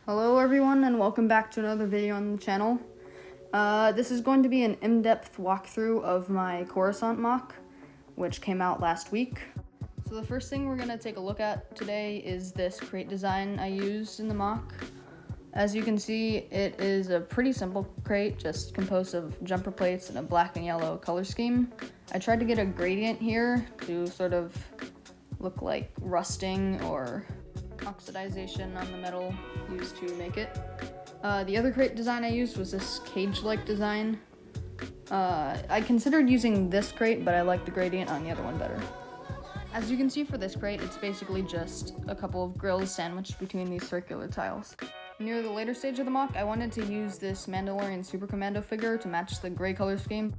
Hello everyone and welcome back to another video on the channel. This is going to be an in-depth walkthrough of my Coruscant MOC, which came out last week. So the first thing we're going to take a look at today is this crate design I used in the MOC. As you can see, it is a pretty simple crate, just composed of jumper plates and a black and yellow color scheme. I tried to get a gradient here to sort of look like rusting or oxidization on the metal used to make it. The other crate design I used was this cage-like design. I considered using this crate, but I liked the gradient on the other one better. As you can see for this crate, it's basically just a couple of grills sandwiched between these circular tiles. Near the later stage of the MOC, I wanted to use this Mandalorian Super Commando figure to match the gray color scheme,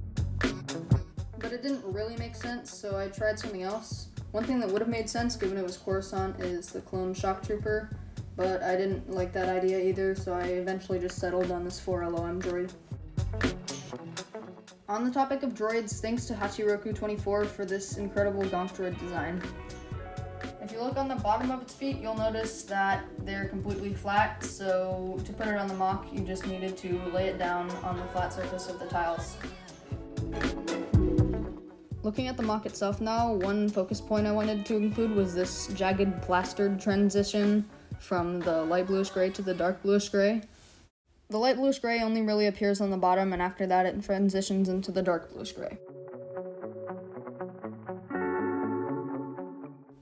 but it didn't really make sense, so I tried something else. One thing that would have made sense, given it was Coruscant, is the clone shock trooper, but I didn't like that idea either, so I eventually just settled on this 4LOM droid. On the topic of droids, thanks to Hachiroku24 for this incredible Gonk droid design. If you look on the bottom of its feet, you'll notice that they're completely flat, so to put it on the MOC, you just needed to lay it down on the flat surface of the tiles. Looking at the MOC itself now, one focus point I wanted to include was this jagged plastered transition from the light bluish gray to the dark bluish gray. The light bluish gray only really appears on the bottom, and after that it transitions into the dark bluish gray.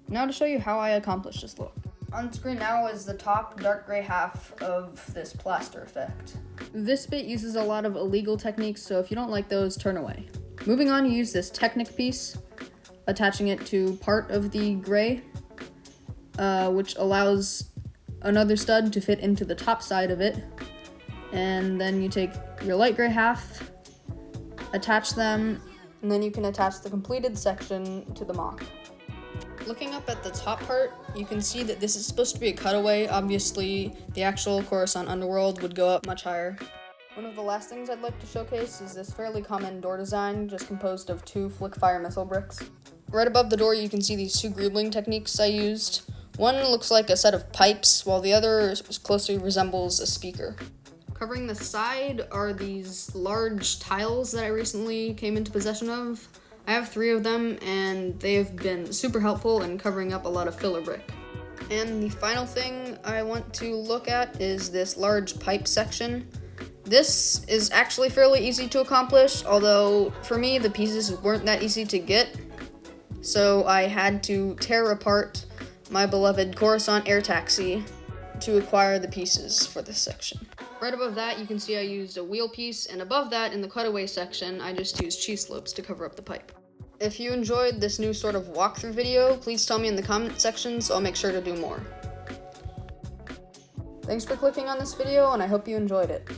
Now to show you how I accomplished this look. On screen now is the top dark gray half of this plaster effect. This bit uses a lot of illegal techniques, so if you don't like those, turn away. Moving on, you use this Technic piece, attaching it to part of the gray, which allows another stud to fit into the top side of it. And then you take your light gray half, attach them, and then you can attach the completed section to the MOC. Looking up at the top part, you can see that this is supposed to be a cutaway. Obviously, the actual Coruscant underworld would go up much higher. One of the last things I'd like to showcase is this fairly common door design, just composed of 2 flick-fire missile bricks. Right above the door, you can see these 2 greebling techniques I used. One looks like a set of pipes, while the other closely resembles a speaker. Covering the side are these large tiles that I recently came into possession of. I have 3 of them, and they've been super helpful in covering up a lot of filler brick. And the final thing I want to look at is this large pipe section. This is actually fairly easy to accomplish, although for me the pieces weren't that easy to get, so I had to tear apart my beloved Coruscant air taxi to acquire the pieces for this section. Right above that you can see I used a wheel piece, and above that in the cutaway section I just used cheese slopes to cover up the pipe. If you enjoyed this new sort of walkthrough video, please tell me in the comment section so I'll make sure to do more. Thanks for clicking on this video, and I hope you enjoyed it.